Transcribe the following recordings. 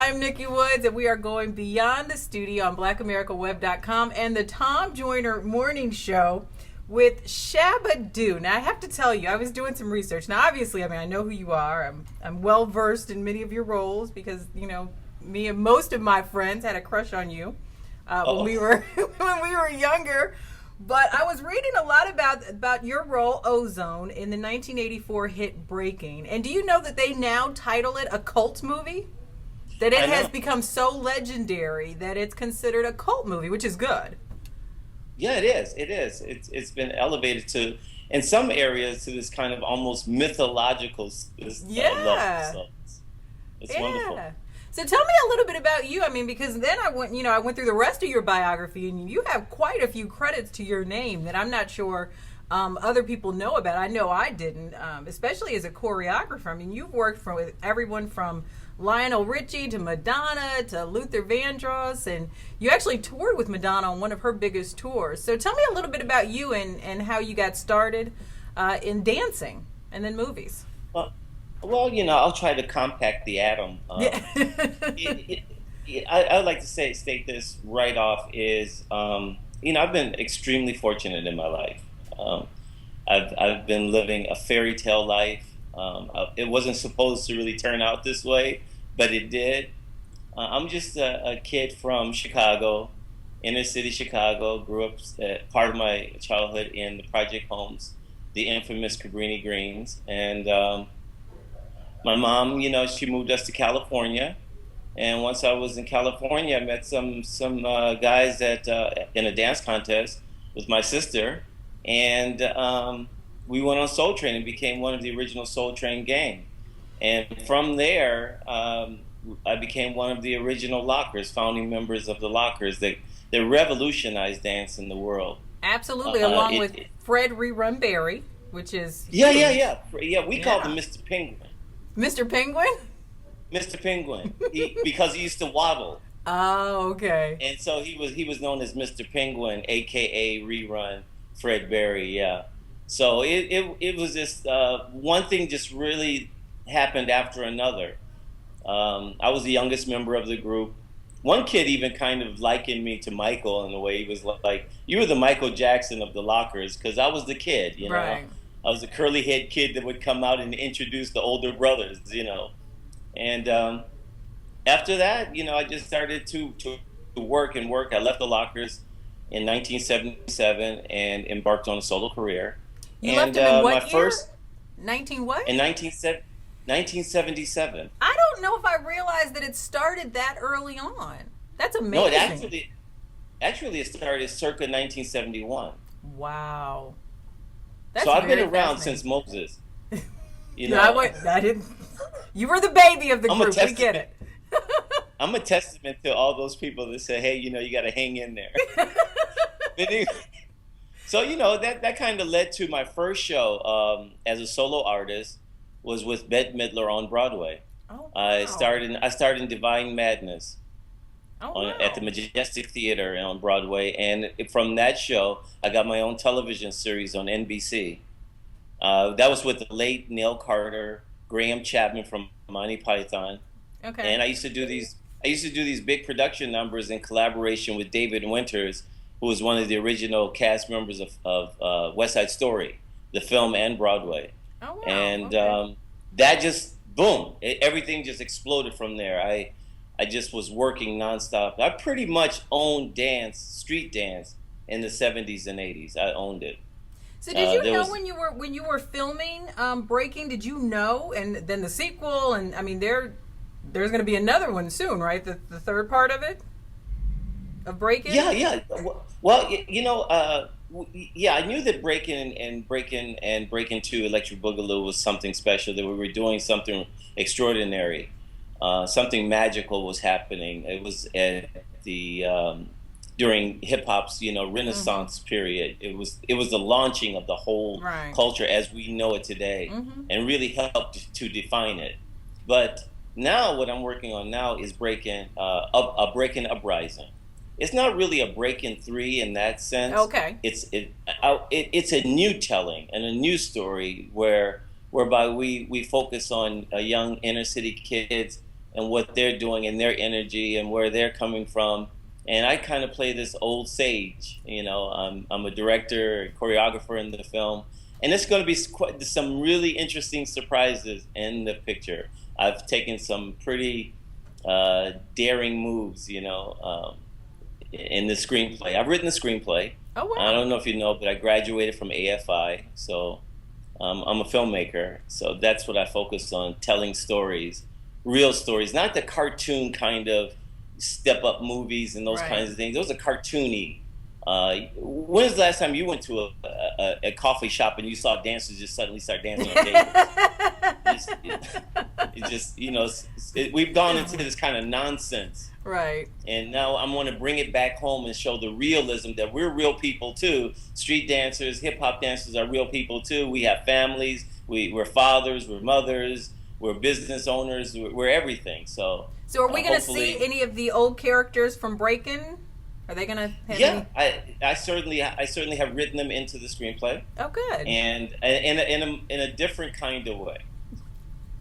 I'm Nikki Woods, and we are going beyond the studio on BlackAmericaWeb.com and the Tom Joyner Morning Show with Shabba Doo. Now, I have to tell you, I was doing some research. Now, obviously, I know who you are. I'm well versed in many of your roles because, me and most of my friends had a crush on you when we were younger. But I was reading a lot about your role, Ozone, in the 1984 hit Breakin. And do you know that they now title it a cult movie? That it has become so legendary that it's considered a cult movie, which is good. Yeah, it is. It is. It's been elevated to, in some areas, to this kind of almost mythological level. So it's wonderful. So tell me a little bit about you. Because then I went through the rest of your biography, and you have quite a few credits to your name that I'm not sure other people know about. I know I didn't, especially as a choreographer. You've worked with everyone from Lionel Richie to Madonna to Luther Vandross, and you actually toured with Madonna on one of her biggest tours. So tell me a little bit about you and how you got started in dancing and then movies. Well, I'll try to compact the atom. I'd like to state this right off is, I've been extremely fortunate in my life. I've been living a fairy tale life. It wasn't supposed to really turn out this way, but it did. I'm just a kid from Chicago, inner city Chicago. Grew up part of my childhood in the project homes, the infamous Cabrini Greens, and my mom, she moved us to California, and once I was in California, I met some guys in a dance contest with my sister, and we went on Soul Train and became one of the original Soul Train gang. And from there, I became one of the original Lockers, founding members of the Lockers that revolutionized dance in the world. Absolutely, along with Fred Rerun Barry, which is Yeah. We called him Mr. Penguin. Mr. Penguin? Mr. Penguin, because he used to waddle. Oh, okay. And so he was known as Mr. Penguin, aka Rerun Fred Barry. Yeah. So it was just one thing just really happened after another. I was the youngest member of the group. One kid even kind of likened me to Michael in a way. He was like, "You were the Michael Jackson of the Lockers," because I was the kid, Right. I was a curly head kid that would come out and introduce the older brothers, And after that, I just started to work and work. I left the Lockers in 1977 and embarked on a solo career. You left them in what year? 19 what? In 1977. I don't know if I realized that it started that early on. That's amazing. No, it actually it started circa 1971. Wow. So I've been around since Moses. No, I didn't. You were the baby of the group. We get it. I'm a testament to all those people that say, "Hey, you got to hang in there." So that kind of led to my first show as a solo artist was with Bette Midler on Broadway. Oh, wow. I started in Divine Madness at the Majestic Theater on Broadway, and from that show I got my own television series on NBC. That was with the late Neil Carter, Graham Chapman from Monty Python. Okay. And I used to do these big production numbers in collaboration with David Winters, who was one of the original cast members of West Side Story, the film and Broadway. Oh, wow. And that just, boom, everything just exploded from there. I just was working nonstop. I pretty much owned street dance in the 70s and 80s. I owned it. So did you know when you were filming Breakin', did you know, and then the sequel, and there's going to be another one soon, right? The third part of it? Of Breakin'? Yeah. Well, I knew that Breakin' and Breakin' 2 Electric Boogaloo was something special, that we were doing something extraordinary. Something magical was happening. It was at the during hip hop's Renaissance period. It was the launching of the whole culture as we know it today, and really helped to define it. But now what I'm working on now is Breakin' a Breakin' Uprising. It's not really a Breakin' 3 in that sense. Okay. It's a new telling and a new story whereby we focus on young inner city kids and what they're doing and their energy and where they're coming from. And I kind of play this old sage. I'm a director, choreographer in the film, and it's going to be some really interesting surprises in the picture. I've taken some pretty daring moves, in the screenplay. I've written the screenplay. Oh, wow. I don't know if you know, but I graduated from AFI, so I'm a filmmaker. So that's what I focus on: telling stories, real stories, not the cartoon kind of step up movies and those kinds of things. Those are cartoony. When was the last time you went to a coffee shop and you saw dancers just suddenly start dancing on tables? We've gone into this kind of nonsense. Right. And now I want to bring it back home and show the realism that we're real people too. Street dancers, hip hop dancers are real people too. We have families. We're fathers. We're mothers. We're business owners. We're everything. So are we going to see any of the old characters from Breakin? Are they going to have Yeah, I certainly have written them into the screenplay. Oh, good. And in a different kind of way.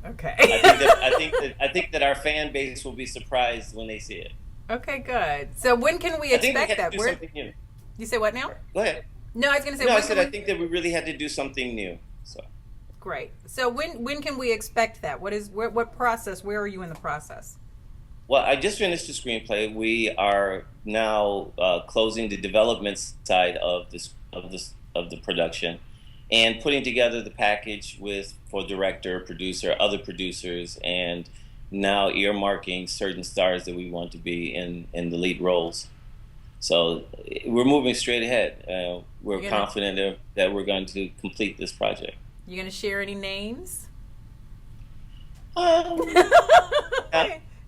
Okay. I think that our fan base will be surprised when they see it. Okay, good. So when can we expect that? Something new. You say what now? Go ahead. No, I was going to say. No, I think that we really had to do something new. So. Great. So when can we expect that? What process? Where are you in the process? Well, I just finished the screenplay. We are now closing the development side of the production, and putting together the package for director, producer, other producers, and now earmarking certain stars that we want to be in the lead roles. So we're moving straight ahead. We're confident that we're going to complete this project. You going to share any names?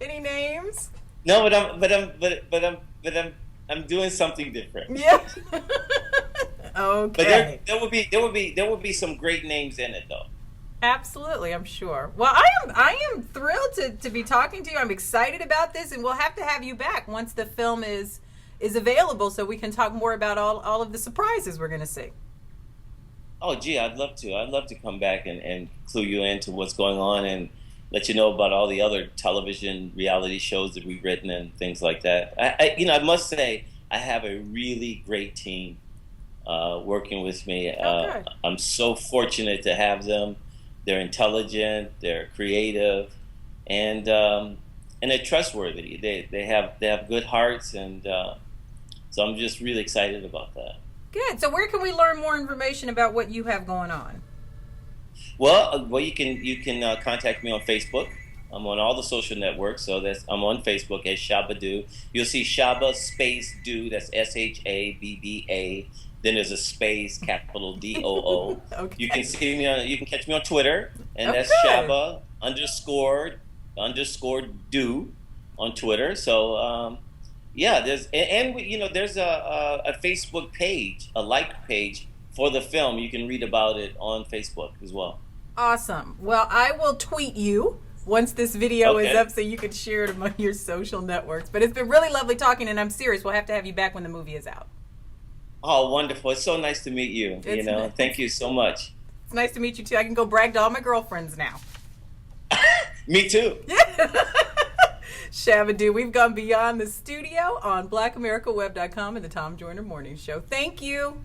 Any names? No, but I'm doing something different. Yeah. Okay. But there will be some great names in it though. Absolutely, I'm sure. Well, I am thrilled to be talking to you. I'm excited about this, and we'll have to have you back once the film is available, so we can talk more about all of the surprises we're going to see. Oh, gee, I'd love to. I'd love to come back and clue you into what's going on and let you know about all the other television reality shows that we've written and things like that. I must say, I have a really great team working with me. I'm so fortunate to have them. They're intelligent, they're creative, and they're trustworthy. They have good hearts, and so I'm just really excited about that. Good. So where can we learn more information about what you have going on? Well, you can contact me on Facebook. I'm on all the social networks, so I'm on Facebook as Shabba Doo. You'll see Shabba space Doo. That's SHABBA. Then there's a space, capital DOO. Okay. You can see me you can catch me on Twitter, and that's Shabba _ Doo on Twitter. So there's a Facebook page, a like page for the film. You can read about it on Facebook as well. Awesome. Well, I will tweet you once this video is up so you can share it among your social networks. But it's been really lovely talking, and I'm serious. We'll have to have you back when the movie is out. Oh, wonderful. It's so nice to meet you. Nice. Thank you so much. It's nice to meet you, too. I can go brag to all my girlfriends now. Me, too. Yeah. Shabba Doo, we've gone beyond the studio on BlackAmericaWeb.com and the Tom Joyner Morning Show. Thank you.